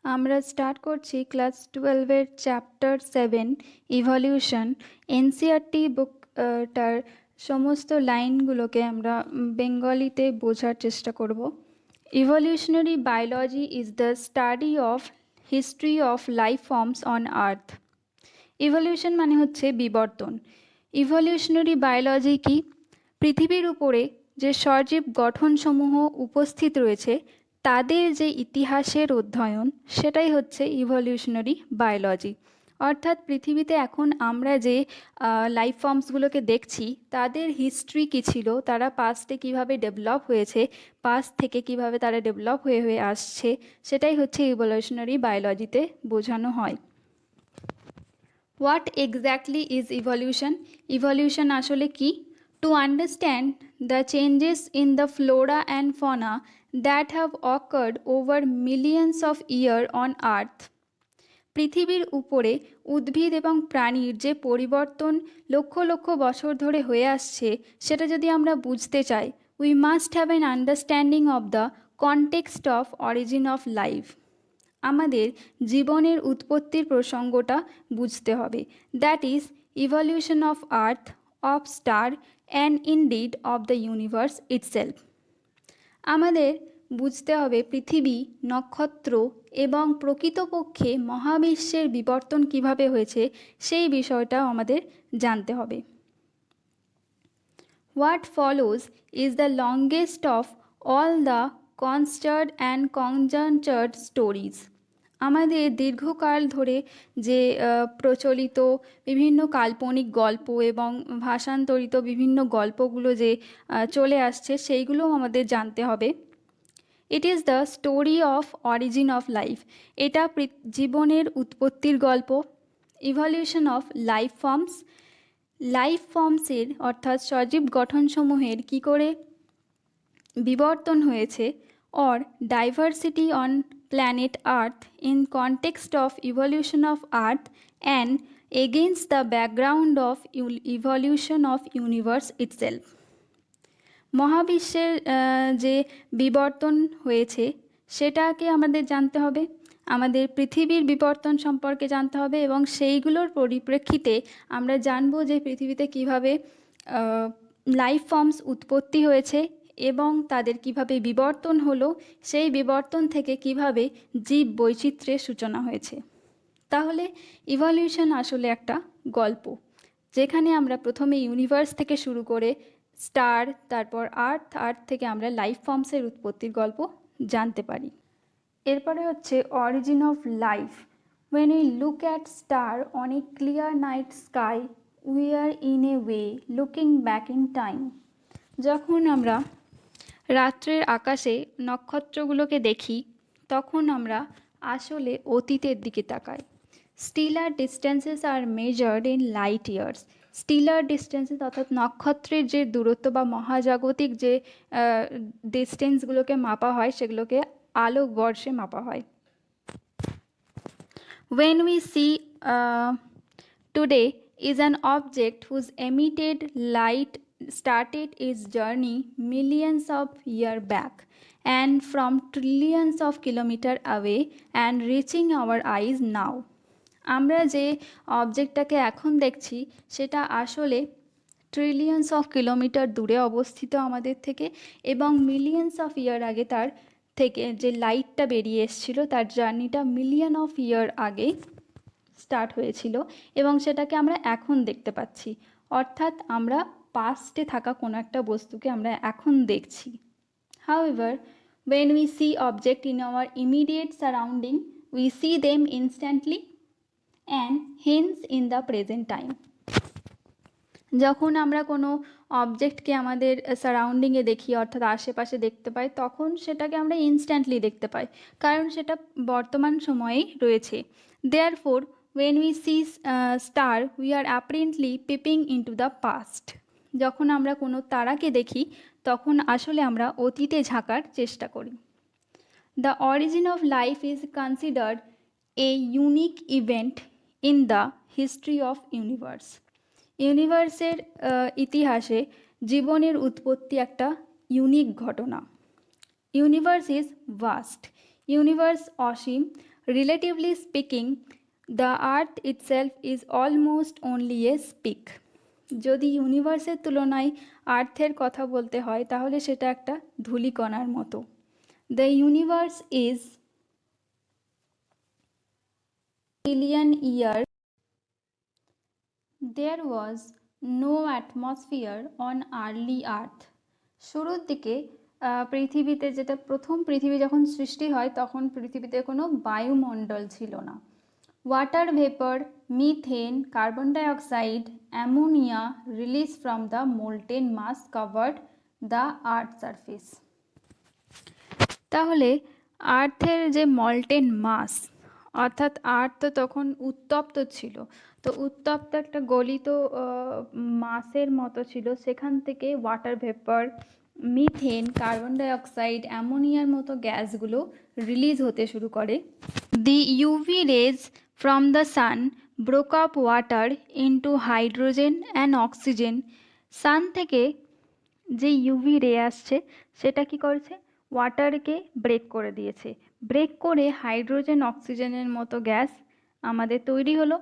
আমরা স্টার্ট করছি class 12-এর chapter 7 evolution. NCERT বুকটার সমস্ত লাইনগুলোকে আমরা বেঙ্গলিতে বোঝার চেষ্টা করব। Evolutionary biology is the study of history of life forms on earth. Evolution মানে হচ্ছে বিবর্তন। ইভলিউশনারি বায়োলজি কি? পৃথিবীর উপরে যে সজীব গঠনসমূহ উপস্থিত রয়েছে তাদের যে ইতিহাসের অধ্যয়ন, সেটাই হচ্ছে ইভলিউশনারি বায়োলজি। অর্থাৎ পৃথিবীতে এখন আমরা যে লাইফ ফর্মসগুলোকে দেখছি তাদের হিস্ট্রি কী ছিল, তারা পাস্টে কিভাবে ডেভেলপ হয়েছে, পাস্ট থেকে কিভাবে তারা ডেভেলপ হয়ে হয়ে আসছে, সেটাই হচ্ছে ইভলিউশনারি বায়োলজিতে বোঝানো হয়। What exactly is evolution? Evolution আসলে কি? To understand the changes in the flora and fauna that have occurred over millions of years on Earth, পৃথিবীর উপরে উদ্ভিদ এবং প্রাণীর যে পরিবর্তন লক্ষ লক্ষ বছর ধরে হয়ে আসছে, সেটা যদি আমরা বুঝতে চাই, we must have an understanding of the context of origin of life. আমাদের জীবনের উৎপত্তির প্রসঙ্গটা বুঝতে হবে। That is evolution of earth, of star and indeed of the universe itself. আমাদের বুঝতে হবে পৃথিবী, নক্ষত্র এবং প্রকৃতপক্ষে মহাবিশ্বের বিবর্তন কিভাবে হয়েছে, সেই বিষয়টাও আমাদের জানতে হবে। What follows is the longest of all the considered and conjectured stories. আমাদের দীর্ঘকাল ধরে যে প্রচলিত বিভিন্ন কাল্পনিক গল্প এবং ভাষান্তরিত বিভিন্ন গল্পগুলো যে চলে আসছে, সেইগুলোও আমাদের জানতে হবে। It is the story of origin of life. এটা জীবনের উৎপত্তির গল্প। Evolution of life forms, life ফর্মসের অর্থাৎ সজীব গঠনসমূহের কী করে বিবর্তন হয়েছে, or diversity on planet Earth in context of evolution of Earth and against the background of evolution of universe itself. মহাবিশ্বের যে বিবর্তন হয়েছে সেটাকে আমাদের জানতে হবে, আমাদের পৃথিবীর বিবর্তন সম্পর্কে জানতে হবে, এবং সেইগুলোর পরিপ্রেক্ষিতে আমরা জানব যে পৃথিবীতে কিভাবে লাইফ ফর্মস উৎপত্তি হয়েছে এবং তাদের কিভাবে বিবর্তন হলো, সেই বিবর্তন থেকে কিভাবে জীব বৈচিত্র্যের সূচনা হয়েছে। তাহলে ইভলিউশন আসলে একটা গল্প, যেখানে আমরা প্রথমে ইউনিভার্স থেকে শুরু করে স্টার, তারপর আর্থ, আর্থ থেকে আমরা লাইফ ফর্মসের উৎপত্তির গল্প জানতে পারি। এরপরে হচ্ছে origin of life. When we look at star on a clear night sky, we are in a way looking back in time. যখন আমরা রাত্রের আকাশে নক্ষত্রগুলোকে দেখি, তখন আমরা আসলে অতীতের দিকে তাকাই। Stellar distances are measured in light years. Stellar distances অর্থাৎ নক্ষত্রের যে দূরত্ব বা মহাজাগতিক যে ডিস্টেন্সগুলোকে মাপা হয়, সেগুলোকে আলোক বর্ষে মাপা হয়। When we see today is an object whose emitted light started its journey millions of years back and from trillions of kilometers away and reaching our eyes now. আমরা যে অবজেক্টটাকে এখন দেখছি সেটা আসলে ট্রিলিয়ন্স অফ কিলোমিটার দূরে অবস্থিত আমাদের থেকে, এবং মিলিয়ন্স অফ ইয়ার আগে তার থেকে যে লাইটটা বেরিয়ে এসেছিল তার জার্নিটা মিলিয়ন অফ ইয়ার আগে স্টার্ট হয়েছিল, এবং সেটাকে আমরা এখন দেখতে পাচ্ছি। অর্থাৎ আমরা পাস্টে থাকা কোনো একটা বস্তুকে আমরা এখন দেখছি। However, when we see object in our immediate surrounding, we see them instantly and hence in the present time. যখন আমরা কোনো অবজেক্টকে আমাদের সারাউন্ডিংয়ে দেখি, অর্থাৎ আশেপাশে দেখতে পাই, তখন সেটাকে আমরা ইনস্ট্যান্টলি দেখতে পাই, কারণ সেটা বর্তমান সময়েই রয়েছে। Therefore, when we see star, we are apparently peeping into the past. যখন আমরা কোনো তারাকে দেখি তখন আসলে আমরা অতীতে ঝাঁকার চেষ্টা করি। The origin of life is considered a unique event in the history of universe. ইউনিভার্সের ইতিহাসে জীবনের উৎপত্তি একটা ইউনিক ঘটনা। Universe is vast. Universe Asim, relatively speaking the earth itself is almost only a speak. যদি ইউনিভার্সের তুলনায় আর্থের কথা বলতে হয় তাহলে সেটা একটা ধূলিকণার মতো। The universe is billion year there was no atmosphere on early earth. শুরুর দিকে পৃথিবীতে, যেটা প্রথম পৃথিবী যখন সৃষ্টি হয় তখন পৃথিবীতে কোনো বায়ুমণ্ডল ছিল না। Water vapour, methane, carbon dioxide, ammonia release from the molten mass covered the earth surface. তাহলে আর্থের যে মল্টেন মাস, অর্থাৎ আর্থ তো তখন উত্তপ্ত ছিল, তো উত্তপ্ত একটা গলিত মাসের মতো ছিল, সেখান থেকে water vapour, methane, carbon dioxide, অ্যামোনিয়ার মতো গ্যাসগুলো রিলিজ হতে শুরু করে। The UV rays from the sun broke up water into hydrogen and oxygen. Sun থেকে যে ইউভি রে আসছে সেটা কি করেছে, ওয়াটারকে ব্রেক করে দিয়েছে। ব্রেক করে হাইড্রোজেন অক্সিজেনের মতো গ্যাস আমাদের তৈরি হলো।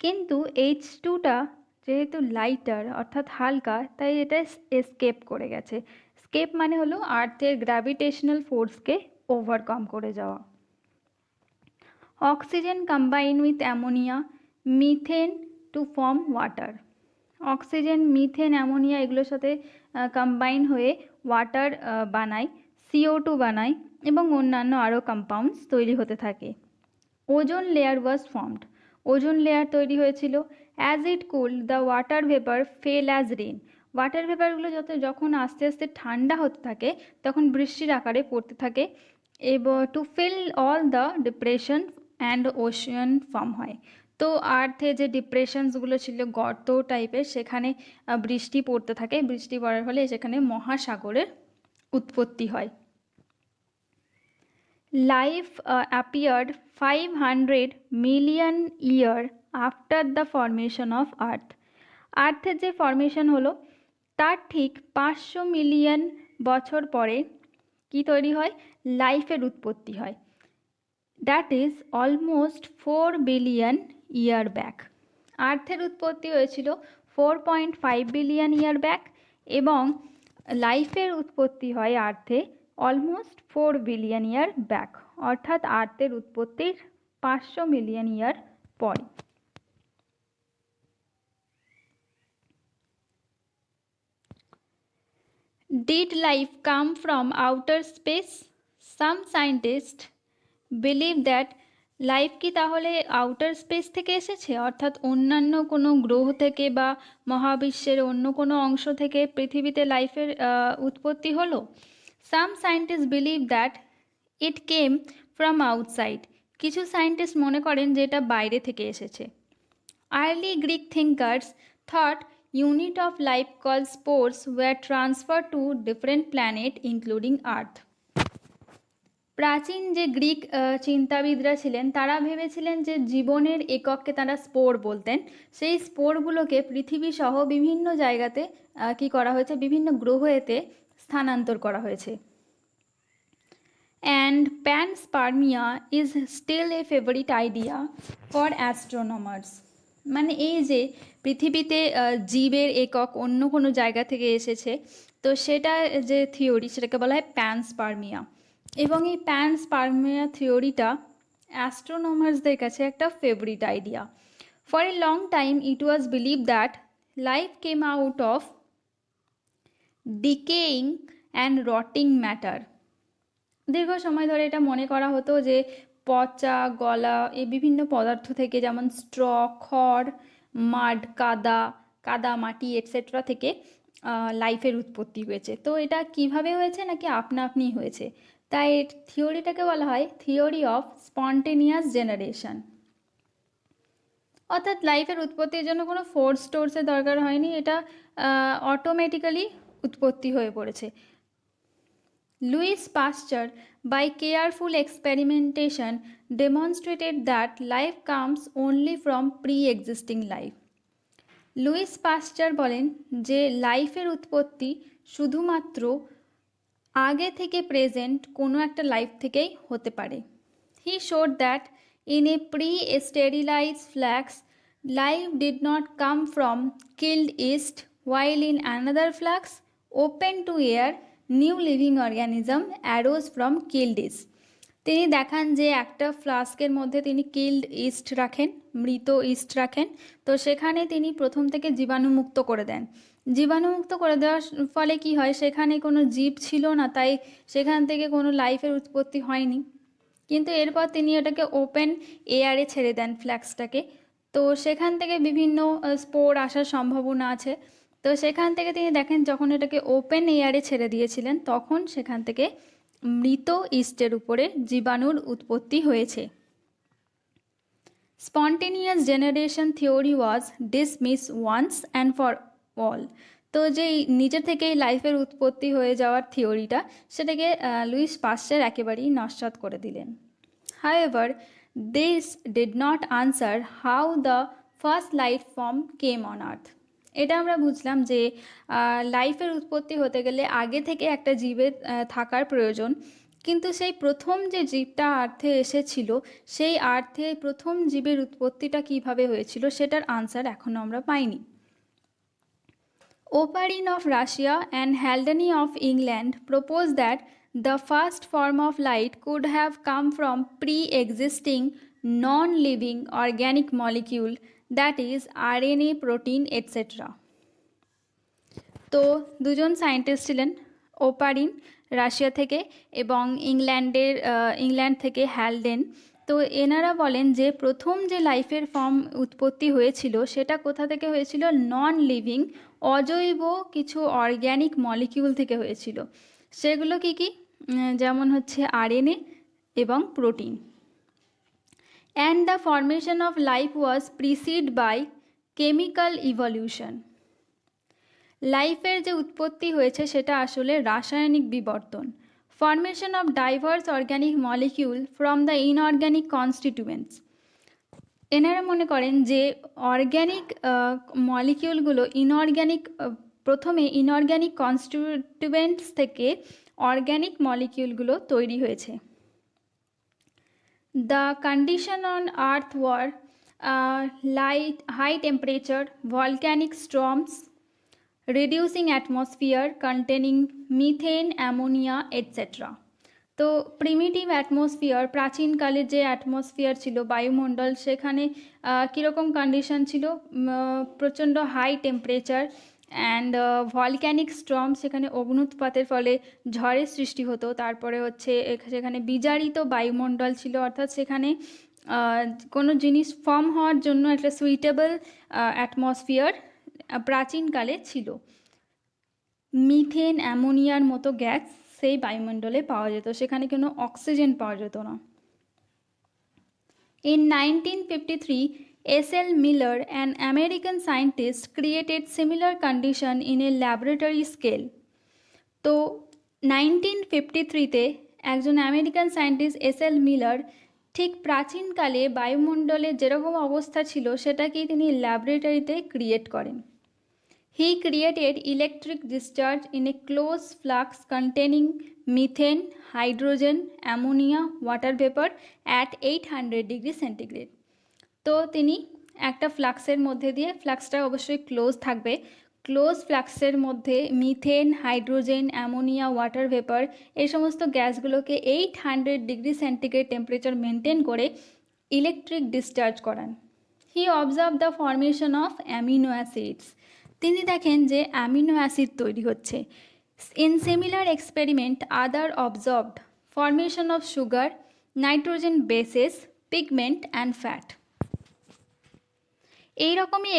কিন্তু H2টা যেহেতু লাইটার অর্থাৎ হালকা, তাই এটা এসকেপ করে গেছে। স্কেপ মানে হলো আর্থের গ্র্যাভিটেশনাল ফোর্সকে ওভারকাম করে যাওয়া। Oxygen combine with ammonia, methane to form water. Oxygen, methane, ammonia এগুলোর সাথে কম্বাইন হয়ে ওয়াটার বানায়, CO2 বানায় এবং অন্যান্য আরও কম্পাউন্ডস তৈরি হতে থাকে। Ozone layer was formed. Ozone layer তৈরি হয়েছিল। As it cooled the water vapour fell as rain. Water ভেপারগুলো যখন আস্তে আস্তে ঠান্ডা হতে থাকে তখন বৃষ্টির আকারে পড়তে থাকে এবং to fill all the depression and ocean form হয়। তো আর্থে যে ডিপ্রেশনসগুলো ছিল গর্ত টাইপের, সেখানে বৃষ্টি পড়তে থাকে, বৃষ্টি পড়ার ফলে সেখানে মহাসাগরের উৎপত্তি হয়। Life appeared 500 million year after the formation of earth. আর্থের যে ফর্মেশন হলো তার ঠিক 500 মিলিয়ন বছর পরে কি তৈরি হয়, লাইফের উৎপত্তি হয়। That is almost 4 billion year back. আর্থের উৎপত্তি হয়েছিল 4.5 বিলিয়ন ইয়ার ব্যাক এবং লাইফের উৎপত্তি হয় আর্থে অলমোস্ট 4 বিলিয়ন ইয়ার ব্যাক, অর্থাৎ আর্থের উৎপত্তির 500 মিলিয়ন ইয়ার পরে। Did life come from outer space? Some scientists believe that life কি তাহলে আউটার স্পেস থেকে এসেছে, অর্থাৎ অন্যান্য কোনো গ্রহ থেকে বা মহাবিশ্বের অন্য কোনো অংশ থেকে পৃথিবীতে লাইফের উৎপত্তি হলো? Some scientist believe that it came from outside. কিছু সায়েন্টিস্ট মনে করেন যে এটা বাইরে থেকে এসেছে। Early Greek thinkers thought unit of life called spores were transferred to different planet including earth. প্রাচীন যে গ্রিক চিন্তাবিদরা ছিলেন তারা ভেবেছিলেন যে জীবনের একককে তারা স্পোর বলতেন। সেই স্পোরগুলোকে পৃথিবী সহ বিভিন্ন জায়গাতে কি করা হয়েছে, বিভিন্ন গ্রহেতে স্থানান্তর করা হয়েছে। And panspermia is still a favourite idea for astronomers. মানে এই যে পৃথিবীতে জীবের একক অন্য কোনো জায়গা থেকে এসেছে, তো সেটা যে থিওরি সেটাকে বলা হয় প্যানস্পার্মিয়া। এবং এই প্যানস্পার্মিয়া থিওরিটা অ্যাস্ট্রোনমার্সদের কাছে একটা favourite idea. For a long time it was believe that life came out of decaying and rotting matter. দীর্ঘ সময় ধরে এটা মনে করা হতো যে পচা গলা এই বিভিন্ন পদার্থ থেকে, যেমন স্ট্র, খড়, মাড, কাদা মাটি এটসেট্রা থেকে লাইফের উৎপত্তি হয়েছে। তো এটা কিভাবে হয়েছে নাকি আপনা আপনি হয়েছে, তাই থিওরিটাকে বলা হয় থিওরি অফ স্পন্টেনিয়াস জেনারেশন। অর্থাৎ লাইফের উৎপত্তির জন্য কোনো ফোর্স টোর্সের দরকার হয়নি, এটা অটোমেটিক্যালি উৎপত্তি হয়ে পড়েছে। Louis Pasteur, by careful experimentation, demonstrated that life comes only from pre-existing life. Louis Pasteur বলেন যে লাইফের উৎপত্তি শুধুমাত্র আগে থেকে প্রেজেন্ট কোনো একটা লাইফ থেকেই হতে পারে। He showed that In a pre-sterilized flax, life did not come from killed yeast, while in another flax, open to air, new living organism arose from killed yeast. তিনি দেখান যে একটা ফ্লাস্কের মধ্যে তিনি কিল্ড ইস্ট রাখেন, মৃত ইস্ট রাখেন, তো সেখানে তিনি প্রথম থেকে জীবাণুমুক্ত করে দেন। জীবাণুমুক্ত করে দেওয়ার ফলে কি হয়, সেখানে কোনো জীব ছিল না, তাই সেখান থেকে কোনো লাইফের উৎপত্তি হয়নি। কিন্তু এরপর তিনি ওটাকে ওপেন এয়ারে ছেড়ে দেন ফ্ল্যাক্সটাকে, তো সেখান থেকে বিভিন্ন স্পোর আসার সম্ভাবনা আছে। তো সেখান থেকে তিনি দেখেন যখন এটাকে ওপেন এয়ারে ছেড়ে দিয়েছিলেন তখন সেখান থেকে মৃত ইস্টের উপরে জীবাণুর উৎপত্তি হয়েছে। Spontaneous generation theory was dismiss once and for all. তো যেই নিজে থেকেই লাইফের উৎপত্তি হয়ে যাওয়ার থিওরিটা, সেটাকে লুইস পাস্চার একেবারেই নস্যাৎ করে দিলেন। However, this did not answer how the first life form came on earth. এটা আমরা বুঝলাম যে লাইফের উৎপত্তি হতে গেলে আগে থেকে একটা জীবের থাকার প্রয়োজন, কিন্তু সেই প্রথম যে জীবটা আর্থে এসেছিল সেই আর্থে প্রথম জীবের উৎপত্তিটা কিভাবে হয়েছিল সেটার আনসার এখনও আমরা পাইনি। Oparin of Russia and Haldane of England proposed that the first form of light could have come from pre-existing non-living organic molecule, that is RNA, protein, etc. তো দুজন সায়েন্টিস্ট ছিলেন, ওপারিন রাশিয়া থেকে এবং England থেকে Haldane. তো এনারা বলেন যে প্রথম যে লাইফের ফর্ম উৎপত্তি হয়েছিল সেটা কোথা থেকে হয়েছিল, নন লিভিং অজৈব কিছু অর্গ্যানিক মলিকিউল থেকে হয়েছিল। সেগুলো কি কি, যেমন হচ্ছে আরএনএ এবং protein. And the formation of life was precede by chemical evolution. লাইফের যে উৎপত্তি হয়েছে সেটা আসলে রাসায়নিক বিবর্তন। Formation of diverse organic molecule from the inorganic constituents. এনারা মনে করেন যে অর্গ্যানিক মলিকিউলগুলো প্রথমে ইনঅর্গ্যানিক কনস্টিটিউয়েন্টস থেকে অর্গ্যানিক মলিকিউলগুলো তৈরি হয়েছে। The condition on earth were high temperature, volcanic storms, reducing atmosphere containing methane, ammonia, etc. তো প্রিমিটিভ অ্যাটমসফিয়ার, প্রাচীনকালের যে অ্যাটমসফিয়ার ছিল বায়ুমণ্ডল, সেখানে কীরকম কন্ডিশন ছিল, প্রচণ্ড high temperature and volcanic storm, সেখানে অগ্নুৎপাতের ফলে ঝড়ের সৃষ্টি হতো। তারপরে হচ্ছে সেখানে বিজারিত বায়ুমণ্ডল ছিল, অর্থাৎ সেখানে কোনো জিনিস ফর্ম হওয়ার জন্য একটা সুইটেবল অ্যাটমসফিয়ার প্রাচীনকালে ছিল। মিথেন, অ্যামোনিয়ার মতো গ্যাস সেই বায়ুমণ্ডলে পাওয়া যেত, সেখানে কোনো অক্সিজেন পাওয়া যেত না। In 1953, S.L. Miller, an American scientist, created similar condition in a laboratory scale. তো 1953-তে একজন আমেরিকান সায়েন্টিস্ট S.L. মিলার ঠিক প্রাচীনকালে বায়ুমণ্ডলে যেরকম অবস্থা ছিল সেটাকেই তিনি ল্যাবরেটরিতে ক্রিয়েট করেন। He created electric discharge in a closed flux containing methane, hydrogen, ammonia, water vapor at 800 degree centigrade. তো তিনি একটা ফ্লাক্সের মধ্যে দিয়ে, ফ্লাক্সটা অবশ্যই ক্লোজ থাকবে, ক্লোজ ফ্লাক্সের মধ্যে methane, hydrogen, ammonia, water vapour এই সমস্ত গ্যাসগুলোকে 800 ডিগ্রি সেন্টিগ্রেড টেম্পারেচার মেনটেন করে ইলেকট্রিক ডিসচার্জ করান। He observe the formation of amino acids. তিনি দেখেন যে অ্যামিনো অ্যাসিড তৈরি হচ্ছে। In similar experiment other observed formation of sugar, nitrogen bases, pigment and fat. এইরকমই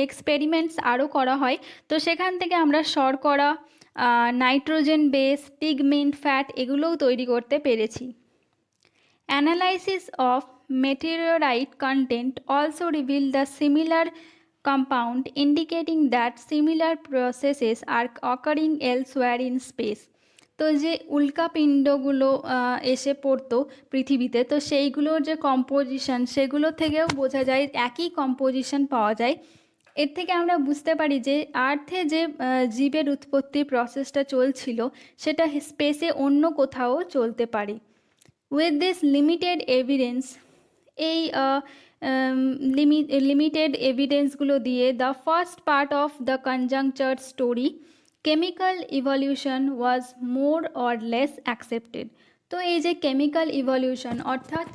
এক্সপেরিমেন্টস আরও করা হয়। তো সেখান থেকে আমরা শর্করা, নাইট্রোজেন বেস, পিগমেন্ট, ফ্যাট এগুলোও তৈরি করতে পেরেছি। Analysis of meteorite content also reveal the similar compound, indicating that similar processes are occurring elsewhere in space. তো যে উল্কাপিণ্ডগুলো এসে পড়তো পৃথিবীতে, তো সেইগুলোর যে কম্পোজিশন সেগুলো থেকেও বোঝা যায় একই কম্পোজিশন পাওয়া যায়। এর থেকে আমরা বুঝতে পারি যে আর্থে যে জীবের উৎপত্তির প্রসেসটা চলছিল সেটা স্পেসে অন্য কোথাও চলতে পারে। উইথ দিস লিমিটেড এভিডেন্স এই লিমিটেড এভিডেন্সগুলো দিয়ে the first part of the conjecture story chemical evolution was more or less accepted. তো এই যে কেমিক্যাল ইভলিউশন অর্থাৎ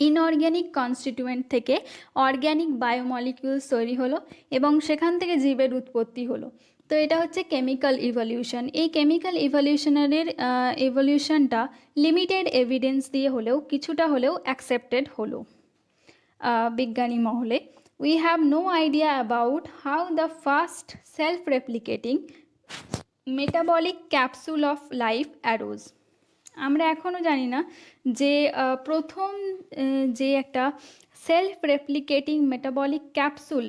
ইনঅর্গ্যানিক কনস্টিটিউয়েন্ট থেকে অর্গ্যানিক বায়োমলিকিউলস তৈরি হলো এবং সেখান থেকে জীবের উৎপত্তি হলো। তো এটা হচ্ছে কেমিক্যাল ইভলিউশন। এই কেমিক্যাল ইভলিউশনটা লিমিটেড এভিডেন্স দিয়ে হলেও কিছুটা হলেও অ্যাকসেপ্টেড হলো বিজ্ঞানী মহলে। We have no idea about how the first self replicating metabolic capsule of life arose. আমরা এখনও জানি না যে প্রথম যে একটা সেলফ রেপ্লিকেটিং মেটাবলিক ক্যাপসুল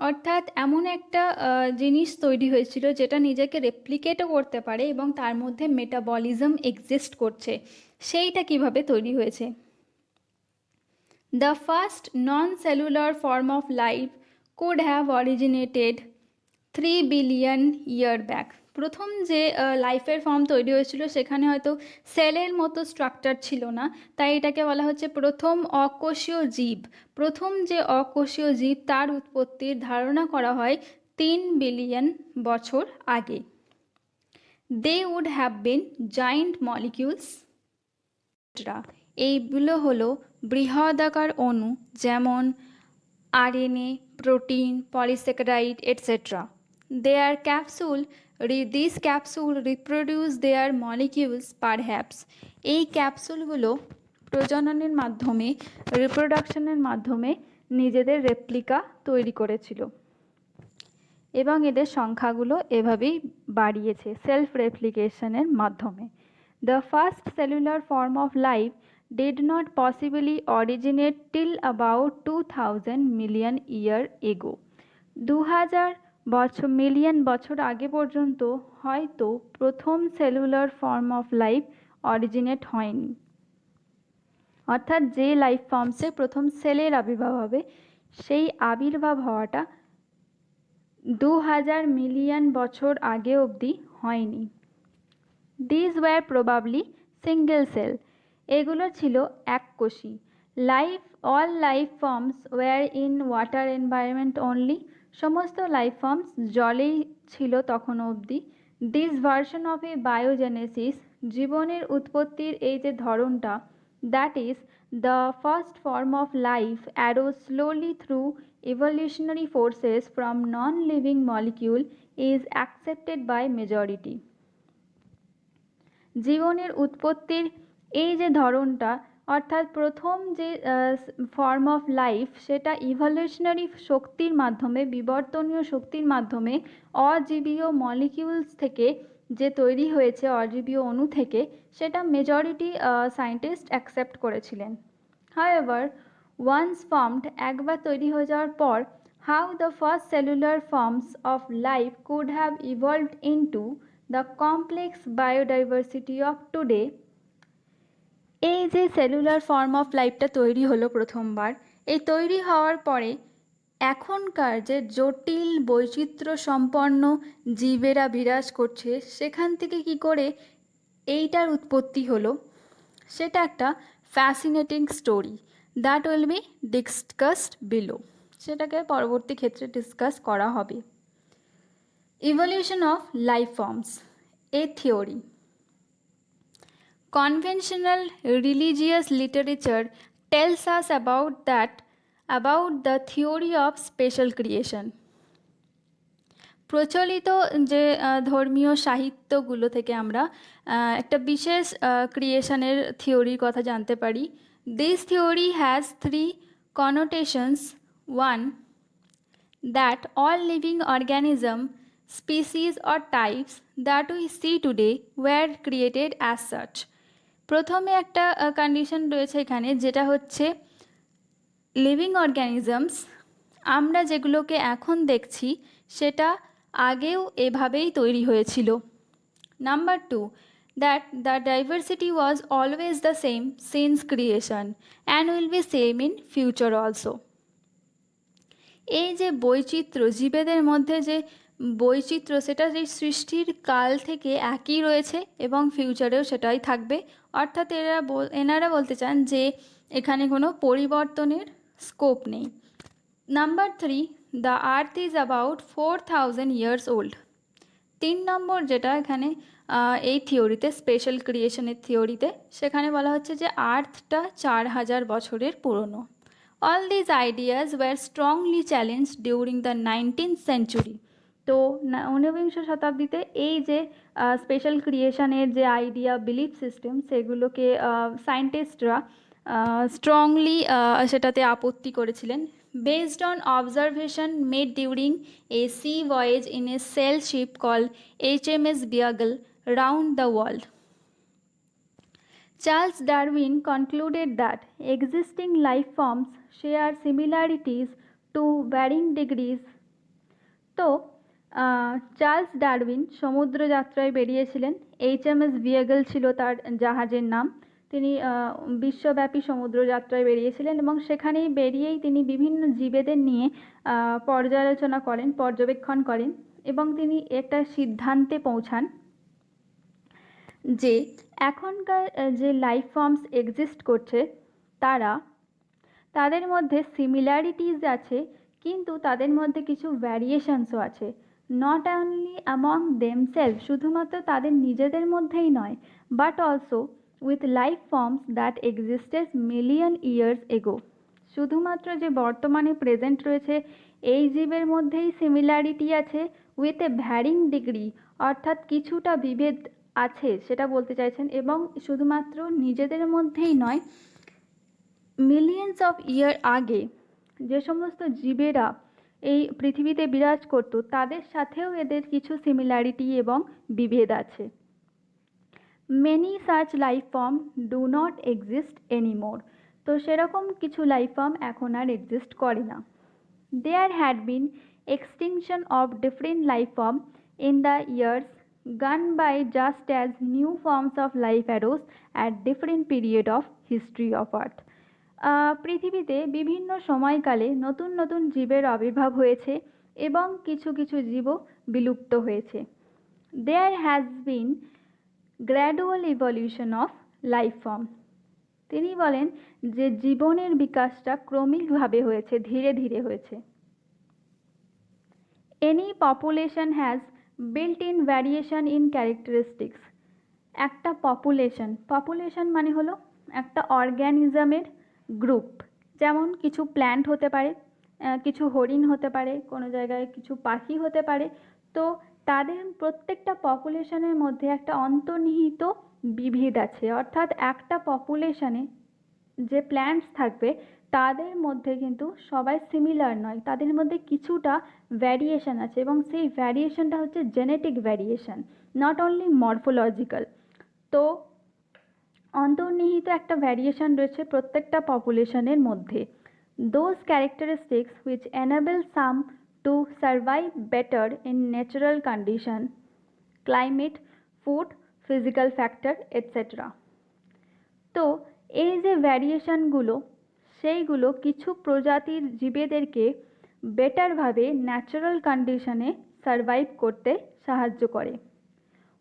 অর্থাৎ এমন একটা জিনিস তৈরি হয়েছিল যেটা নিজেকে রেপ্লিকেটও করতে পারে এবং তার মধ্যে মেটাবলিজম এক্সিস্ট করছে, সেইটা কিভাবে তৈরি হয়েছে। The first non cellular form of life could have originated 3 billion year back. প্রথম যে লাইফের ফর্ম তৈরি হয়েছিল সেখানে হয়তো সেলের মতো স্ট্রাকচার ছিল না, তাই এটাকে বলা হচ্ছে প্রথম অকোষীয় জীব। প্রথম যে অকোষীয় জীব তার উৎপত্তির ধারণা করা হয় 3 বিলিয়ন বছর আগে। They would have been giant molecules. এইগুলো হলো বৃহদাকার অণু, যেমন RNA, protein, polysaccharide etcetera. These capsule reproduce their molecules perhaps. এই ক্যাপসুলগুলো প্রজননের মাধ্যমে, রিপ্রোডাকশনের মাধ্যমে নিজেদের রেপ্লিকা তৈরি করেছিল এবং এদের সংখ্যাগুলো এভাবেই বাড়িয়েছে সেলফ রেপ্লিকেশনের মাধ্যমে। The first cellular form of life did not possibly originate till about 2000 million year ago. 2000 million বছর আগে পর্যন্ত হয়তো প্রথম cellular form of life originate হয়নি, অর্থাৎ যে লাইফ ফর্মসে প্রথম সেলের আবির্ভাব হবে সেই আবির্ভাব হওয়াটা 2000 মিলিয়ন বছর আগে অবধি হয়নি। These were probably single cell. এগুলো ছিল এককোষী। All life forms were in water environment only. সমস্ত লাইফ ফর্মস জলেই ছিল তখন অবধি। This version of a biogenesis, জীবনের উৎপত্তির এই যে ধরনটা, that is the first form of life arose slowly through evolutionary forces from non-living molecule is accepted by majority. জীবনের উৎপত্তির এই যে ধরনটা অর্থাৎ প্রথম যে ফর্ম অফ লাইফ সেটা ইভলিউশনারি শক্তির মাধ্যমে, বিবর্তনীয় শক্তির মাধ্যমে অজীবীয় মলিকিউলস থেকে যে তৈরি হয়েছে, অজীবীয় অণু থেকে, সেটা মেজরিটি সায়েন্টিস্ট অ্যাকসেপ্ট করেছিলেন। হাউএভার ওয়ান্স ফর্মড, একবার তৈরি হয়ে যাওয়ার পর, how the first cellular forms of life could have evolved into the complex biodiversity of today. এই যে সেলুলার ফর্ম অফ লাইফটা তৈরি হলো প্রথমবার, এই তৈরি হওয়ার পরে এখনকার যে জটিল বৈচিত্র্য সম্পন্ন জীবেরা বিরাজ করছে সেখান থেকে কি করে এইটার উৎপত্তি হলো, সেটা একটা fascinating story. That will be discussed below. সেটাকে পরবর্তী ক্ষেত্রে ডিসকাস করা হবে। Evolution of life forms, A theory. Conventional religious literature tells us about the theory of special creation. প্রচলিত যে ধর্মীয় সাহিত্যগুলো থেকে আমরা একটা বিশেষ ক্রিয়েশনের থিওরির কথা জানতে পারি। This theory has 3 connotations. One, that all living organism, species or types that we see today were created as such. প্রথমে একটা কন্ডিশন রয়েছে এখানে, যেটা হচ্ছে লিভিং অর্গ্যানিজমস, আমরা যেগুলোকে এখন দেখছি সেটা আগেও এভাবেই তৈরি হয়েছিল। Number 2, that the diversity was always the same since creation and will be same in future also. এই যে বৈচিত্র্য, জীবেদের মধ্যে যে বৈচিত্র্য, সেটা যে সৃষ্টির কাল থেকে একই রয়েছে এবং ফিউচারেও সেটাই থাকবে। অর্থাৎ এনারা বলতে চান যে এখানে কোনো পরিবর্তনের স্কোপ নেই। Number 3, the earth is about 4000 years old. 3 নম্বর যেটা এখানে এই থিওরিতে, স্পেশাল ক্রিয়েশনের থিওরিতে, সেখানে বলা হচ্ছে যে আর্থটা 4000 বছরের পুরনো। All these ideas were strongly challenge during the 19th century. তো ঊনবিংশ শতাব্দীতে এই যে স্পেশাল ক্রিয়েশনের যে আইডিয়া, বিলিফ সিস্টেম, সেগুলোকে সায়েন্টিস্টরা স্ট্রংলি সেটাতে আপত্তি করেছিলেন। Based on observation made during a sea voyage in a sail ship call HMS Beagle round the world. Charles Darwin concluded that existing life forms share similarities to varying degrees. তো Charles Darwin সমুদ্র যাত্রায় বেরিয়েছিলেন। HMS Beagle ছিল তার জাহাজের নাম। তিনি বিশ্বব্যাপী সমুদ্র যাত্রায় বেরিয়েছিলেন এবং সেখানেই বেরিয়েই তিনি বিভিন্ন জীবেদের নিয়ে পর্যালোচনা করেন, পর্যবেক্ষণ করেন এবং তিনি একটা সিদ্ধান্তে পৌঁছান যে এখনকার যে লাইফ ফর্মস এক্সিস্ট করছে তাদের মধ্যে সিমিলারিটিস আছে, কিন্তু তাদের মধ্যে কিছু ভ্যারিয়েশনসও আছে। নট অনলি অ্যামং দেমসেলফ, শুধুমাত্র তাদের নিজেদের মধ্যেই নয়, but also with life forms that existed million years ago. শুধুমাত্র যে বর্তমানে প্রেজেন্ট রয়েছে এই জীবের মধ্যেই সিমিলারিটি আছে, উইথ এ ভ্যারিং ডিগ্রি, অর্থাৎ কিছুটা বিভেদ আছে সেটা বলতে চাইছেন। এবং শুধুমাত্র নিজেদের মধ্যেই নয়, মিলিয়ন্স অফ ইয়ার আগে যে সমস্ত জীবেরা এই পৃথিবীতে বিরাজ করত তাদের সাথেও এদের কিছু সিমিলারিটি এবং বিভেদ আছে। Many such life form do not exist anymore. তো সেরকম কিছু লাইফ ফর্ম এখন আর এক্সিস্ট করে না। There had been extinction of different life form in the years gone by just as new forms of life arose at different period of history of earth. পৃথিবীতে বিভিন্ন সময়কালে নতুন নতুন জীবের আবির্ভাব হয়েছে এবং কিছু কিছু জীবও বিলুপ্ত হয়েছে। There has been gradual evolution of life form. তিনি বলেন যে জীবনের বিকাশটা ক্রমিকভাবে হয়েছে, ধীরে ধীরে হয়েছে। Any population has built-in variation in characteristics. একটা পপুলেশন মানে হলো একটা অর্গ্যানিজমের গ্রুপ। যেমন কিছু প্ল্যান্ট হতে পারে, কিছু হরিণ হতে পারে, কোনো জায়গায় কিছু পাখি হতে পারে। তো তাদের প্রত্যেকটা পপুলেশনের মধ্যে একটা অন্তর্নিহিত বিভেদ আছে, অর্থাৎ একটা পপুলেশনে যে প্ল্যান্টস থাকবে তাদের মধ্যে কিন্তু সবাই সিমিলার নয়, তাদের মধ্যে কিছুটা ভ্যারিয়েশন আছে এবং সেই ভ্যারিয়েশনটা হচ্ছে genetic variation, not only morphological. তো অন্তর্নিহিত একটা ভ্যারিয়েশন রয়েছে প্রত্যেকটা পপুলেশনের মধ্যে। Those characteristics which enable some to survive better in natural condition, climate, food, physical factor etcetera. তো এই যে ভ্যারিয়েশনগুলো, সেইগুলো কিছু প্রজাতির জীবেদেরকে বেটারভাবে ন্যাচারাল কন্ডিশনে সার্ভাইভ করতে সাহায্য করে।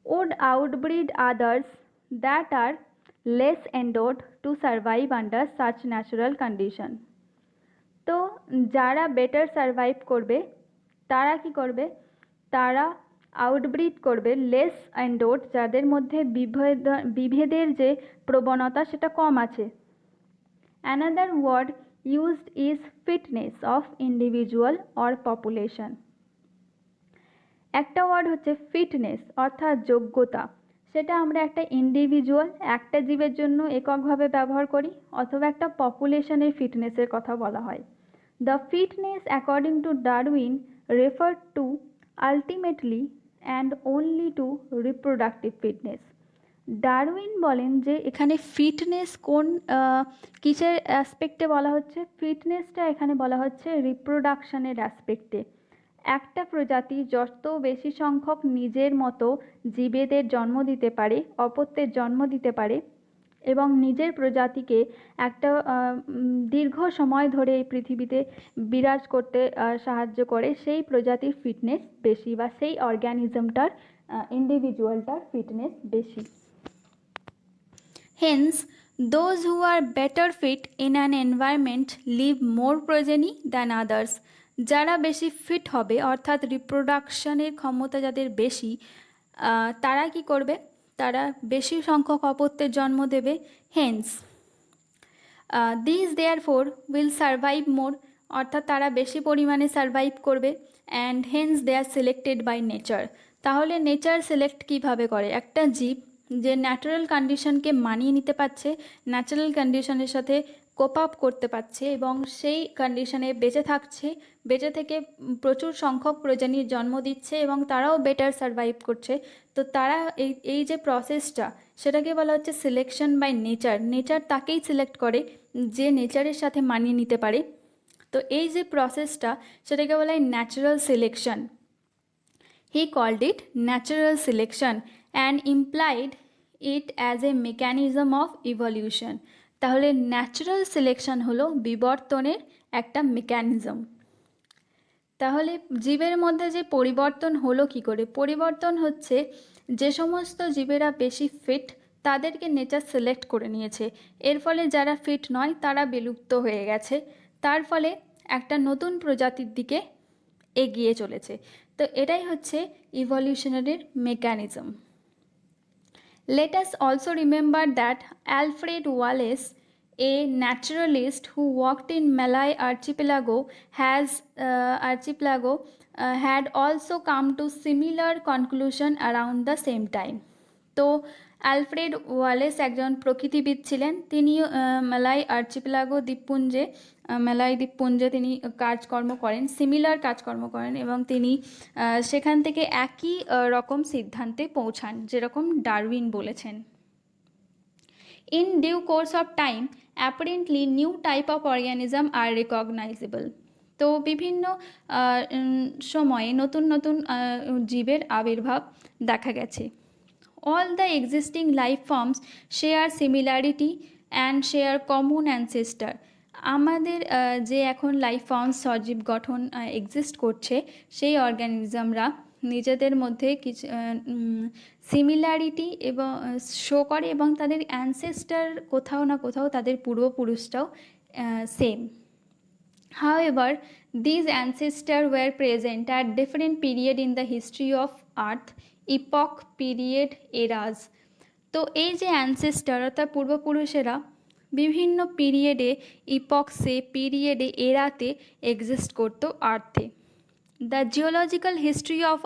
would outbreed others that are less endowed to survive under such natural condition. তো যারা বেটার সার্ভাইভ করবে তারা কি করবে, তারা আউটব্রিড করবে লেস এন্ডোড, যাদের মধ্যে বিভেদের যে প্রবণতা সেটা কম আছে। Another word used is fitness of individual or population. একটা ওয়ার্ড হচ্ছে ফিটনেস অর্থাৎ যোগ্যতা, সেটা আমরা একটা ইন্ডিভিজুয়াল, একটা জীবের জন্য এককভাবে ব্যবহার করি, অথবা একটা পপুলেশনের ফিটনেসের কথা বলা হয়। The fitness according to Darwin refer to ultimately and only to reproductive fitness. Darwin বলেন যে এখানে ফিটনেস কোন কিসের অ্যাসপেক্টে বলা হচ্ছে, ফিটনেসটা এখানে বলা হচ্ছে রিপ্রোডাকশনের অ্যাসপেক্টে। একটা প্রজাতি যত বেশি সংখ্যক নিজের মতো জীবেদের জন্ম দিতে পারে, অপত্যের জন্ম দিতে পারে এবং নিজের প্রজাতিকে একটা দীর্ঘ সময় ধরে এই পৃথিবীতে বিরাজ করতে সাহায্য করে, সেই প্রজাতির ফিটনেস বেশি, বা সেই অর্গ্যানিজমটার ইন্ডিভিজুয়ালটার ফিটনেস বেশি। Hence, Those who are better fit in an environment live more progeny than others. যারা বেশি ফিট হবে অর্থাৎ রিপ্রোডাকশনের ক্ষমতা যাদের বেশি, তারা কি করবে, তারা বেশি সংখ্যক অপত্যের জন্ম দেবে। Hence this therefore will survive more, অর্থাৎ তারা বেশি পরিমাণে সার্ভাইভ করবে। And hence they are selected by nature. তাহলে নেচার সিলেক্ট কীভাবে করে? একটা জীব যে ন্যাচারাল কন্ডিশনকে মানিয়ে নিতে পারছে, ন্যাচারাল কন্ডিশনের সাথে কোপ আপ করতে পারছে এবং সেই কন্ডিশনে বেঁচে থাকছে, বেঁচে থেকে প্রচুর সংখ্যক প্রজাতির জন্ম দিচ্ছে এবং তারাও বেটার সার্ভাইভ করছে। তো তারা এই যে প্রসেসটা, সেটাকে বলা হচ্ছে সিলেকশন বাই নেচার। নেচার তাকেই সিলেক্ট করে যে নেচারের সাথে মানিয়ে নিতে পারে। তো এই যে প্রসেসটা, সেটাকে বলা হয় natural selection. He called it natural selection and implied it as a mechanism of evolution. তাহলে ন্যাচারাল সিলেকশন হলো বিবর্তনের একটা মেকানিজম। তাহলে জীবের মধ্যে যে পরিবর্তন হলো কি করে? পরিবর্তন হচ্ছে যে সমস্ত জীবেরা বেশি ফিট তাদেরকে নেচার সিলেক্ট করে নিয়েছে, এর ফলে যারা ফিট নয় তারা বিলুপ্ত হয়ে গেছে, তার ফলে একটা নতুন প্রজাতির দিকে এগিয়ে চলেছে। তো এটাই হচ্ছে ইভলিউশনারির mechanism. Let us also remember that Alfred Wallace, a naturalist who worked in Malay archipelago, had also come to similar conclusion around the same time. তো অ্যালফ্রেড ওয়ালেস একজন প্রকৃতিবিদ ছিলেন। তিনি মালাই আর্চিপেলাগো দ্বীপপুঞ্জে, মালাই দ্বীপপুঞ্জে তিনি কাজকর্ম করেন, সিমিলার কাজকর্ম করেন এবং তিনি সেখান থেকে একই রকম সিদ্ধান্তে পৌঁছান যেরকম ডারউইন বলেছেন। In due course of time apparently new type of organism are recognizable. তো বিভিন্ন সময়ে নতুন নতুন জীবের আবির্ভাব দেখা গেছে। All the existing life forms share similarity and share common ancestor. আমাদের যে এখন লাইফ ফর্মস সজীব গঠন এক্সিস্ট করছে, সেই অর্গানিজমরা নিজেদের মধ্যে কিছু সিমিলারিটি এবং শো করে এবং তাদের অ্যানসেস্টার কোথাও না কোথাও তাদের পূর্বপুরুষটাও same. However, these ancestors were present at different periods in the history of Earth, epoch, period, eras. তো এই যে অ্যানসেস্টার অর্থাৎ পূর্বপুরুষেরা বিভিন্ন পিরিয়ডে, ইপক্সে, পিরিয়ডে, এরাতে এক্সিস্ট করতো আর্থে। দ্য জিওলজিক্যাল হিস্ট্রি অফ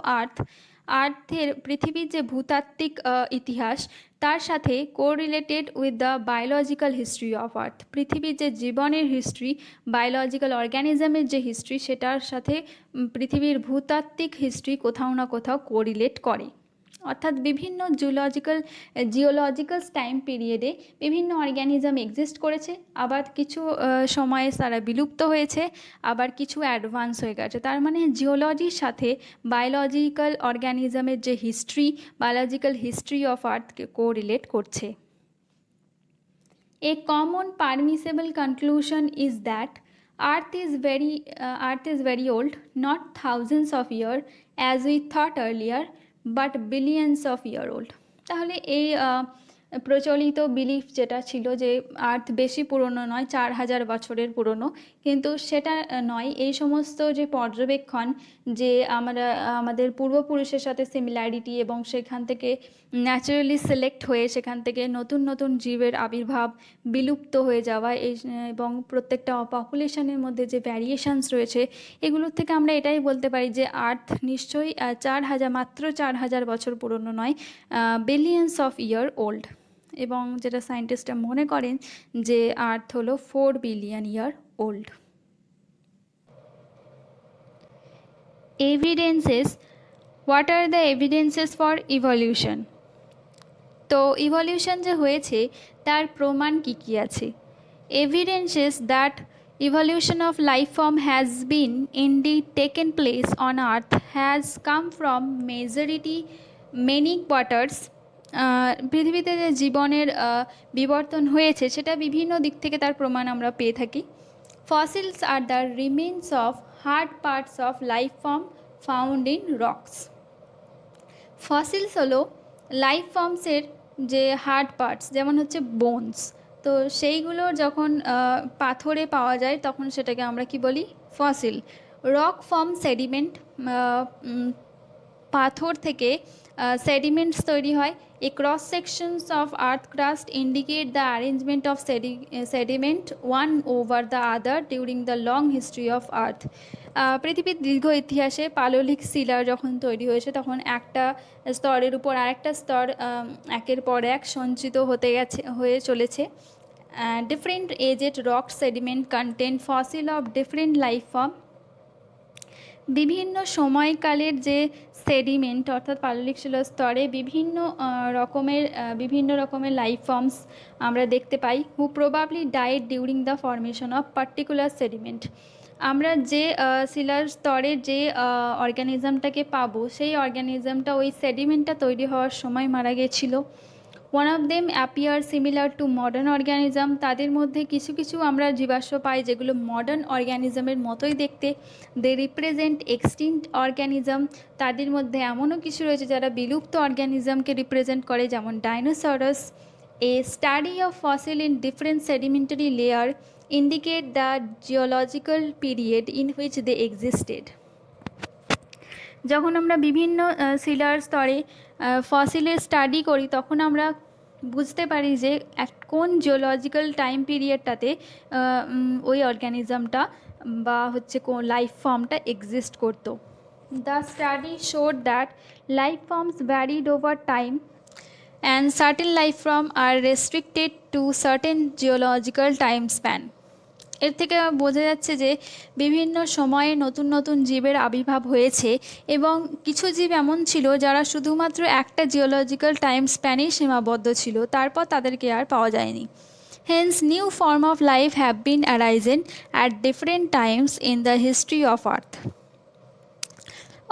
আর্থের পৃথিবীর যে ভূতাত্ত্বিক ইতিহাস তার সাথে correlated with the biological history of earth. পৃথিবীর যে জীবনের হিস্ট্রি, বায়োলজিক্যাল অর্গ্যানিজমের যে হিস্ট্রি, সেটার সাথে পৃথিবীর ভূতাত্ত্বিক হিস্ট্রি কোথাও না কোথাও কোরিলেট করে। অর্থাৎ বিভিন্ন জিওলজিক্যাল টাইম পিরিয়ডে বিভিন্ন অর্গ্যানিজম এক্সিস্ট করেছে, আবার কিছু সময়ে তারা বিলুপ্ত হয়েছে, আবার কিছু অ্যাডভান্স হয়ে গেছে। তার মানে জিওলজির সাথে বায়োলজিক্যাল অর্গ্যানিজমের যে হিস্ট্রি, বায়োলজিক্যাল হিস্ট্রি অফ আর্থকে কোরিলেট করছে। A common permissible conclusion is that Earth is very old, not thousands of years as we thought earlier, but billions of year old. তাহলে এই প্রচলিত বিলিফ যেটা ছিল যে আর্থ বেশি পুরনো নয়, 4000 বছরের পুরনো, কিন্তু সেটা নয়। এই সমস্ত যে পর্যবেক্ষণ যে আমরা আমাদের পূর্বপুরুষের সাথে সিমিলারিটি এবং সেখান থেকে ন্যাচারালি সিলেক্ট হয়ে সেখান থেকে নতুন নতুন জীবের আবির্ভাব, বিলুপ্ত হয়ে যাওয়া এবং প্রত্যেকটা পপুলেশনের মধ্যে যে ভ্যারিয়েশনস রয়েছে, এগুলোর থেকে আমরা এটাই বলতে পারি যে আর্থ নিশ্চয়ই 4000 বছর পুরনো নয়, বিলিয়ন্স অফ ইয়ার ওল্ড। এবং যেটা সায়েন্টিস্টরা মনে করেন যে আর্থ হলো 4 billion year old. Evidences, what are the evidences for evolution? তো ইভলিউশন যে হয়েছে তার প্রমাণ কী কী আছে? Evidences that evolution of life form has been indeed taken place on earth has come from many quarters. পৃথিবীতে যে জীবনের বিবর্তন হয়েছে সেটা বিভিন্ন দিক থেকে তার প্রমাণ আমরা পেয়ে থাকি। Fossils are the remains of hard parts of life form found in rocks. Fossils হলো লাইফ ফর্মসের যে হার্ড পার্টস, যেমন হচ্ছে বোনস, তো সেইগুলোর যখন পাথরে পাওয়া যায় তখন সেটাকে আমরা কি বলি? ফসিল। রক ফর্ম সেডিমেন্ট, পাথর থেকে সেডিমেন্টস তৈরি হয়। A cross sections of earth crust indicate the arrangement of sediment one over the other during the long history of earth. পৃথিবীর দীর্ঘ ইতিহাসে পাললিক শিলার যখন তৈরি হয়েছে তখন একটা স্তরের উপর আরেকটা স্তর একের পর এক সঞ্চিত হয়ে চলেছে। Different aged rock sediment contain fossil of different life form. বিভিন্ন সময়কালের যে সেডিমেন্ট অর্থাৎ পাললিক শিলার স্তরে বিভিন্ন রকমের লাইফ ফর্মস আমরা দেখতে পাই। Who probably died during the formation of particular sediment. আমরা যে শিলার স্তরে যে অর্গানিজমটাকে পাবো সেই অর্গানিজমটা ওই সেডিমেন্টটা তৈরি হওয়ার সময় মারা গেছিলো। One of them appear similar to modern অর্গ্যানিজম। তাদের মধ্যে কিছু কিছু আমরা জীবাশ্ম পাই যেগুলো মডার্ন অর্গ্যানিজমের মতোই দেখতে। দে রিপ্রেজেন্ট এক্সটিংক্ট অর্গ্যানিজম। তাদের মধ্যে এমনও কিছু রয়েছে যারা বিলুপ্ত অর্গ্যানিজমকে রিপ্রেজেন্ট করে, যেমন dinosaurs. A study of fossil in different sedimentary layer indicate the geological period in which they existed. যখন আমরা বিভিন্ন শিলার স্তরে ফসিলের স্টাডি করি তখন আমরা বুঝতে পারি যে কোন জিওলজিক্যাল টাইম পিরিয়ডটাতে ওই অর্গ্যানিজমটা বা হচ্ছে কোন লাইফ ফর্মটা এক্সিস্ট করতো। The study showed that life forms varied over time and certain life form are restricted to certain geological time span. এর থেকে বোঝা যাচ্ছে যে বিভিন্ন সময়ে নতুন নতুন জীবের আবির্ভাব হয়েছে এবং কিছু জীব এমন ছিল যারা শুধুমাত্র একটা জিওলজিক্যাল টাইম স্প্যানেই সীমাবদ্ধ ছিল, তারপর তাদেরকে আর পাওয়া যায়নি। Hence, new form of life have been arisen at different times in the history of Earth.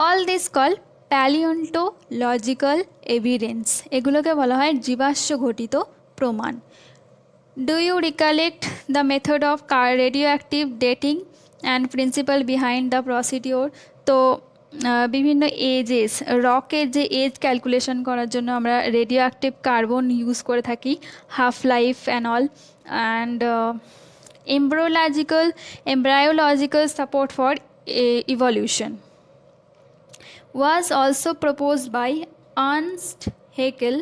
All this called palaeontological evidence. এগুলোকে বলা হয় জীবাশ্ম ঘটিত প্রমাণ। Do you recollect the method of radio active dating and principal behind the procedure? তো বিভিন্ন edges, রকের যে age calculation করার জন্য আমরা রেডিও অ্যাক্টিভ কার্বন ইউজ করে থাকি, half life and all, and embryological support for evolution was also proposed by Ernst Haeckel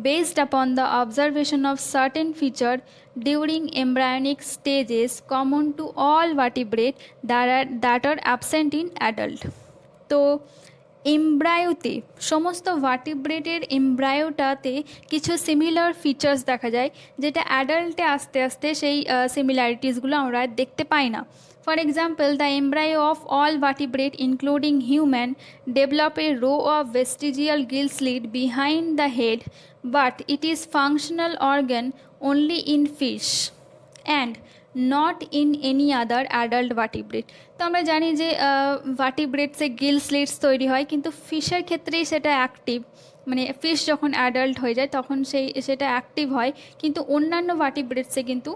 based upon the observation of certain features during embryonic stages common to all vertebrates that are absent in adult. তো এমব্রায়োতে, সমস্ত ভার্টিব্রেটের এমব্রায়োটাতে কিছু similar features দেখা যায় যেটা অ্যাডাল্টে আস্তে আস্তে সেই সিমিলারিটিসগুলো আমরা দেখতে পাই না। For example, the embryo of all vertebrate including human develop a row of vestigial gill slit behind the head, but it is functional organ only in fish and not in any other adult vertebrate. তো আমরা জানি যে ভার্টিব্রেটসে গিল স্লিটস তৈরি হয়, কিন্তু ফিশের ক্ষেত্রেই সেটা active, মানে ফিশ যখন অ্যাডাল্ট হয়ে যায় তখন সেটা অ্যাক্টিভ হয়, কিন্তু অন্যান্য ভার্টিব্রেটসে কিন্তু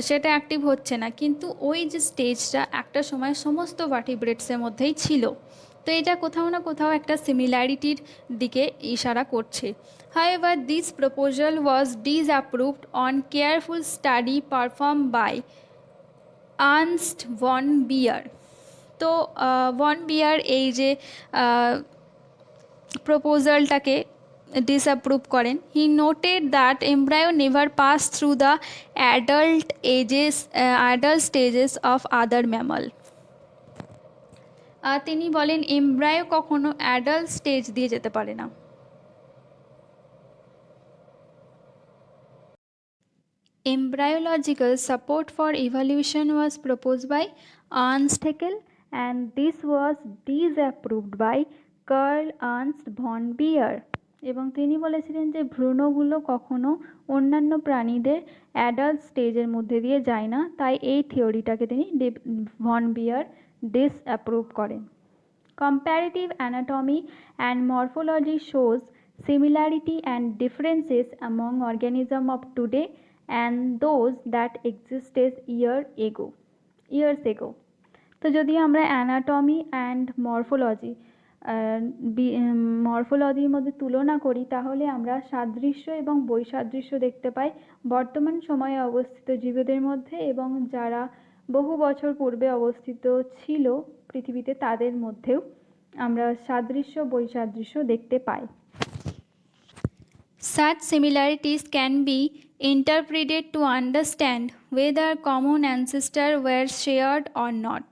সেটা অ্যাক্টিভ হচ্ছে না। কিন্তু ওই যে স্টেজটা একটা সময় সমস্ত ভার্টিব্রেটসের মধ্যেই ছিল। তো এটা কোথাও না কোথাও একটা সিমিলারিটির দিকে ইশারা করছে। However, this proposal was disapproved on careful study performed by Ernst von Baer. তো von Baer এই যে প্রপোজালটাকে ডিসঅ্যাপ্রুভ করেন। He noted that embryo never pass through the adult stages of other mammal. তিনি বলেন এমব্রায়ো কখনো অ্যাডাল্ট স্টেজ দিয়ে যেতে পারে না। Embryological support for evolution was proposed by Ernst Haeckel and this was disapproved by Carl Ernst von Baer. এবং তিনি বলেছিলেন যে ভ্রূণগুলো কখনো অন্যান্য প্রাণীদের অ্যাডাল্ট স্টেজের মধ্যে দিয়ে যায় না, তাই এই থিওরিটাকে তিনি ভন বিয়ার ডিসঅ্যাপ্রুভ করেন। Comparative anatomy and morphology shows similarity and differences among organisms of today and those that existed years ago. তো যদি আমরা অ্যানাটমি অ্যান্ড মরফোলজি মরফোলজির মধ্যে তুলনা করি তাহলে আমরা সাদৃশ্য এবং বৈসাদৃশ্য দেখতে পাই বর্তমান সময়ে অবস্থিত জীবদের মধ্যে এবং যারা বহু বছর পূর্বে অবস্থিত ছিল পৃথিবীতে তাদের মধ্যেও আমরা সাদৃশ্য বৈসাদৃশ্য দেখতে পাই। Such similarities can be interpreted to understand whether common ancestors were shared or not.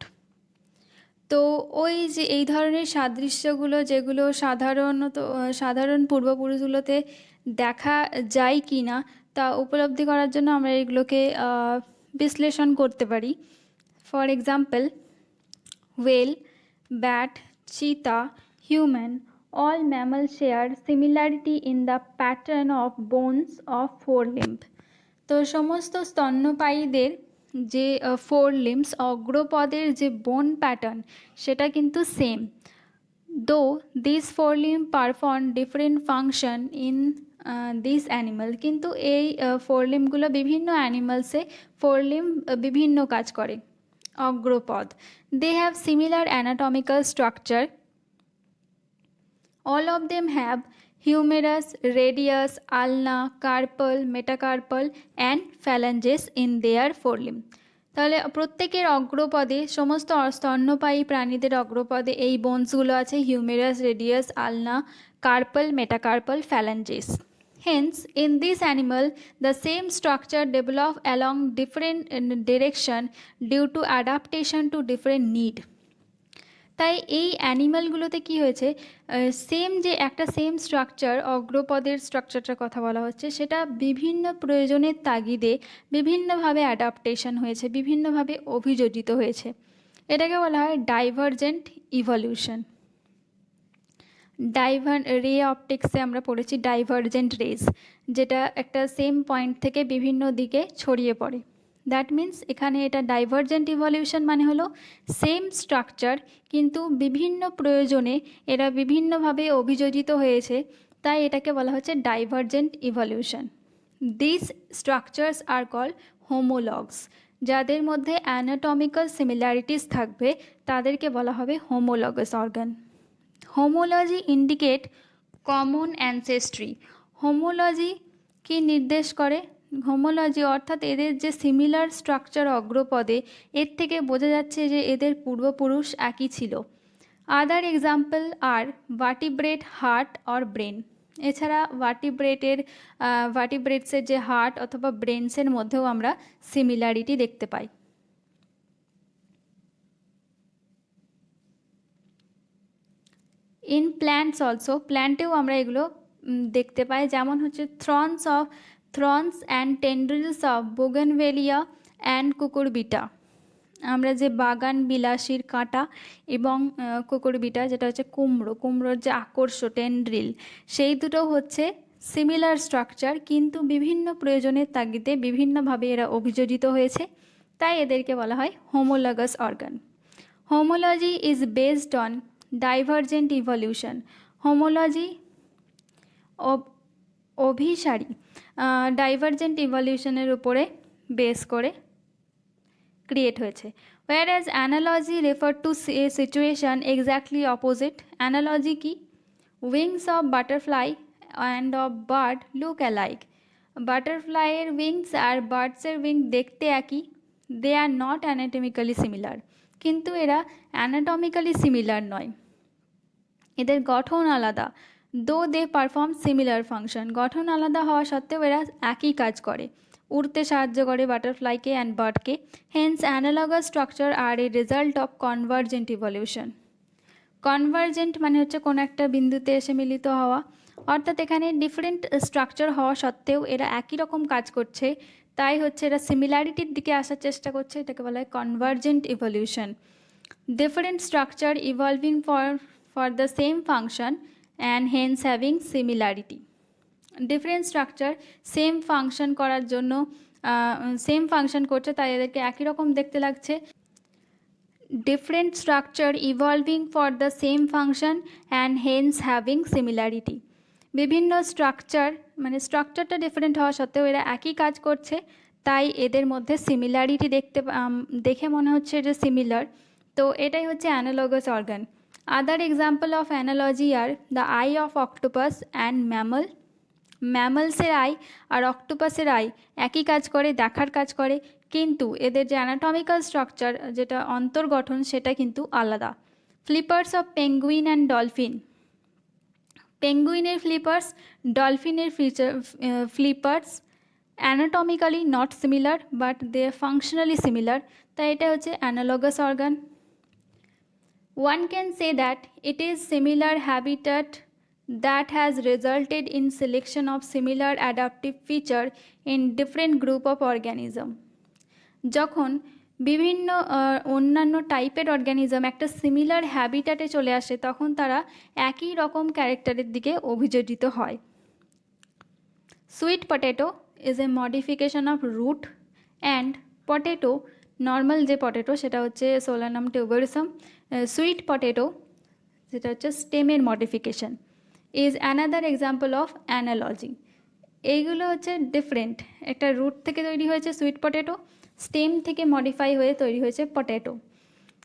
তো ওই যে এই ধরনের সাদৃশ্যগুলো যেগুলো সাধারণ পূর্বপুরুষগুলোতে দেখা যায় কি না তা উপলব্ধি করার জন্য আমরা এগুলোকে বিশ্লেষণ করতে পারি। For example, whale, bat, cheetah, human, all mammals share similarity in the pattern of bones of forelimb. তো সমস্ত স্তন্যপায়ীদের যে ফোর লিম্বস অগ্রপদের যে বোন প্যাটার্ন সেটা কিন্তু সেম, দো this four limb perform different function in this animal, কিন্তু এই ফোর লিম্বগুলো বিভিন্ন অ্যানিমালসে ফোর লিম্ব বিভিন্ন কাজ করে। অগ্রপদ, they have similar anatomical structure, all of them have humerus, radius, ulna, carpal, metacarpal and phalanges in their forelimb. তাহলে প্রত্যেকের অগ্রপদে সমস্ত স্তন্যপায়ী প্রাণীদের অগ্রপদে এই বোনসগুলো আছে, হিউমেরাস, রেডিয়াস, আলনা, carpal, metacarpal, phalanges. Hence, in this animal, the same structure develop along different direction due to adaptation to different need. তাই এই অ্যানিমালগুলোতে কি হয়েছে, সেম যে একটা সেম স্ট্রাকচার অগ্রপদের স্ট্রাকচারটার কথা বলা হচ্ছে সেটা বিভিন্ন প্রয়োজনের তাগিদে বিভিন্নভাবে অ্যাডাপ্টেশন হয়েছে, বিভিন্নভাবে অভিযোজিত হয়েছে। এটাকে বলা হয় ডাইভারজেন্ট ইভলিউশন। রে অপটিক্সে আমরা পড়েছি ডাইভারজেন্ট রেজ, যেটা একটা সেম পয়েন্ট থেকে বিভিন্ন দিকে ছড়িয়ে পড়ে। দ্যাট মিন্স এখানে এটা ডাইভারজেন্ট ইভলিউশন মানে হলো সেম স্ট্রাকচার কিন্তু বিভিন্ন প্রয়োজনে এরা বিভিন্নভাবে অভিযোজিত হয়েছে, তাই এটাকে বলা হচ্ছে divergent evolution. This structures are called homologs, যাদের মধ্যে অ্যানাটমিক্যাল সিমিলারিটিস থাকবে তাদেরকে বলা হবে homologous organ. Homology indicate common ancestry. Homology কি নির্দেশ করে? হোমোলজি অর্থাৎ এদের যে সিমিলার স্ট্রাকচার অগ্রপদে, এর থেকে বোঝা যাচ্ছে যে এদের পূর্বপুরুষ একই ছিল। Other example are vertebrate, heart or brain. এছাড়া ভার্টিব্রেটসের যে হার্ট অথবা ব্রেনসের মধ্যেও আমরা সিমিলারিটি দেখতে পাই। ইন প্ল্যান্টস অলসো, প্ল্যান্টেও আমরা এগুলো দেখতে পাই, যেমন হচ্ছে Thrones and টেন্ড্রিলস of bougainvillea and কুকুরবিটা। আমরা যে বাগান বিলাসীর কাঁটা এবং কুকুরবিটা যেটা হচ্ছে কুমড়োর যে আকর্ষ টেন্ড্রিল, সেই দুটো হচ্ছে সিমিলার স্ট্রাকচার কিন্তু বিভিন্ন প্রয়োজনের তাগিদে বিভিন্নভাবে এরা অভিযোজিত হয়েছে, তাই এদেরকে বলা হয় homologous organ. Homology is based on divergent evolution. Homology অভিসারী ডাইভারজেন্ট ইভলিউশনের উপরে বেস করে ক্রিয়েট হয়েছে। whereas analogy refer to a situation exactly opposite. analogy কি? wings of butterfly and of bird look alike. বাটারফ্লাইয়ের উইংস আর বার্ডসের উইং দেখতে একই, they are not anatomically similar, কিন্তু এরা অ্যানাটমিক্যালি সিমিলার নয়, এদের গঠন আলাদা। দো দে পারফর্ম সিমিলার ফাংশন, গঠন আলাদা হওয়া সত্ত্বেও এরা একই কাজ করে, উড়তে সাহায্য করে বাটারফ্লাইকে অ্যান্ড বার্ডকে। Hence analogous structure are a result of convergent evolution. Convergent মানে হচ্ছে কোনো একটা বিন্দুতে এসে মিলিত হওয়া, অর্থাৎ এখানে ডিফারেন্ট স্ট্রাকচার হওয়া সত্ত্বেও এরা একই রকম কাজ করছে, তাই হচ্ছে এরা সিমিলারিটির দিকে আসার চেষ্টা করছে, এটাকে বলা হয় convergent evolution. Different structure evolving for the same function and hence having similarity. Different structure same function করার জন্য সেম ফাংশন করছে, তাই এদেরকে একই রকম দেখতে লাগছে। Different structure evolving for the same function and hence having similarity. বিভিন্ন স্ট্রাকচার মানে স্ট্রাকচারটা ডিফারেন্ট হওয়া সত্ত্বেও এরা একই কাজ করছে, তাই এদের মধ্যে সিমিলারিটি দেখে মনে হচ্ছে যে সিমিলার, তো এটাই হচ্ছে analogous organ. Other example of analogy are the eye of octopus and mammal. ম্যামলসের আই আর অক্টোপাসের আই একই কাজ করে, দেখার কাজ করে, কিন্তু এদের যে অ্যানাটমিক্যাল স্ট্রাকচার, যেটা অন্তর্গঠন, সেটা কিন্তু আলাদা। Flippers of penguin and dolphin. পেঙ্গুইনের ফ্লিপার্স, ডলফিনের flippers anatomically not similar but they functionally similar, তাই এটা হচ্ছে analogous organ. One can say that it is similar habitat that has resulted in selection of similar adaptive feature in different group of organism. যখন বিভিন্ন অন্যান্য টাইপের organism একটা similar হ্যাবিটাটে চলে আসে, তখন তারা একই রকম ক্যারেক্টারের দিকে অভিযোজিত হয়। Sweet potato is a modification of root and potato, normal যে পটেটো সেটা হচ্ছে সোলানাম টিউবারসাম, সুইট পটেটো যেটা হচ্ছে স্টেমের modification, is another example of analogy. এইগুলো হচ্ছে ডিফারেন্ট, একটা রুট থেকে তৈরি হয়েছে সুইট পটেটো, স্টেম থেকে মডিফাই হয়ে তৈরি হয়েছে পটেটো,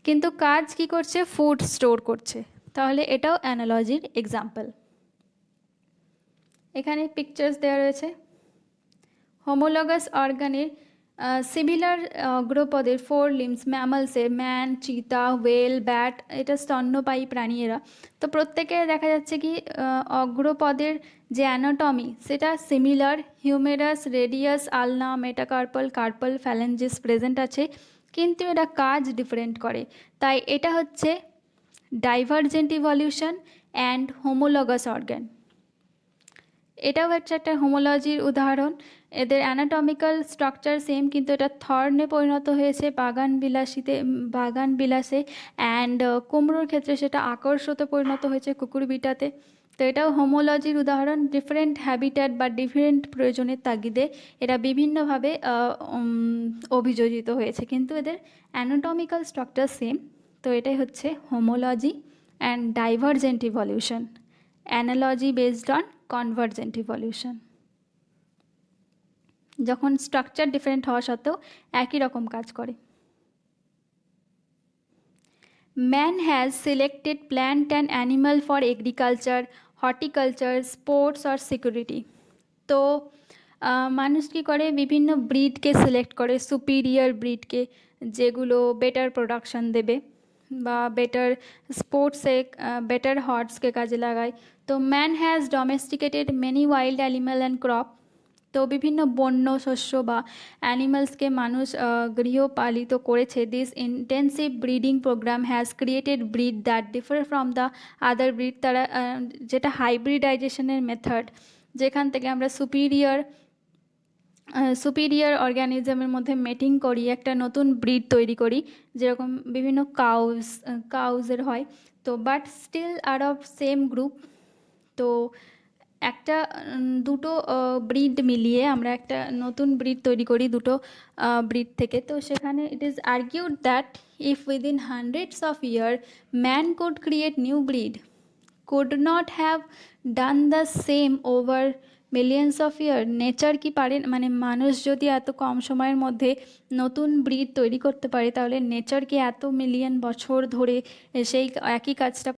কিন্তু কাজ কি করছে? ফুড স্টোর করছে, তাহলে এটাও অ্যানালজির এক্সাম্পল। এখানে পিকচার্স দেওয়া রয়েছে। হোমোলগাস অর্গানের সিমিলার অগ্রপদের ফোর লিম্স ম্যামালসের ম্যান, চিতা, ওয়েল, ব্যাট, এটা স্তন্যপায়ী প্রাণী এরা। তো প্রত্যেকে দেখা যাচ্ছে কি অগ্রপদের যে অ্যানাটমি সেটা সিমিলার, হিউমেরাস, রেডিয়াস, আলনা, মেটাকার্পাল, কার্পাল, ফ্যালেঞ্জিস প্রেজেন্ট আছে, কিন্তু এরা কাজ ডিফারেন্ট করে, তাই এটা হচ্ছে divergent evolution and homologous organ. এটাও হচ্ছে একটা হোমোলজির উদাহরণ। এদের অ্যানাটমিক্যাল স্ট্রাকচার সেম, কিন্তু এটা থর্নে পরিণত হয়েছে বাগান বিলাসে, অ্যান্ড কুমড়োর ক্ষেত্রে সেটা আকর্ষতে পরিণত হয়েছে কুকুরবিটাতে। তো এটাও হোমোলজির উদাহরণ। ডিফারেন্ট হ্যাবিট্যাট বা ডিফারেন্ট প্রয়োজনের তাগিদে এরা বিভিন্নভাবে অভিযোজিত হয়েছে, কিন্তু এদের অ্যানাটমিক্যাল স্ট্রাকচার সেম। তো এটাই হচ্ছে homology and divergent evolution, analogy based on convergent evolution. যখন স্ট্রাকচার ডিফারেন্ট হওয়া সত্ত্বেও একই রকম কাজ করে। Man has selected plant and animal for agriculture, horticulture, sports or security. তো মানুষ কী করে? বিভিন্ন ব্রিডকে সিলেক্ট করে, সুপিরিয়ার ব্রিডকে, যেগুলো বেটার প্রোডাকশান দেবে বা বেটার স্পোর্টসে বেটার হর্সকে কাজে লাগায়। তো man has domesticated many wild animal and crop. তো বিভিন্ন বন্য শস্য বা অ্যানিমালসকে মানুষ গৃহপালিত করেছে। This intensive breeding programme has created breed that differ from the other breed. তারা যেটা হাইব্রিডাইজেশনের মেথড, যেখান থেকে আমরা সুপিরিয়ার অর্গানিজমের মধ্যে মেটিং করি, একটা নতুন ব্রিড তৈরি করি, যেরকম বিভিন্ন কাউজের হয়। তো but still are of same group. তো দুটো ব্রিড মিলিয়ে আমরা একটা নতুন ব্রিড তৈরি করি দুটো ব্রিড থেকে। তো সেখানে it is argued that if within hundreds of year man could create new breed, could not have done the same over millions of year. Nature কি পারে, মানে মানুষ যদি এত কম সময়ের মধ্যে নতুন ব্রিড তৈরি করতে পারে, তাহলে নেচার কি এত মিলিয়ন বছর ধরে সেই একই কাজটা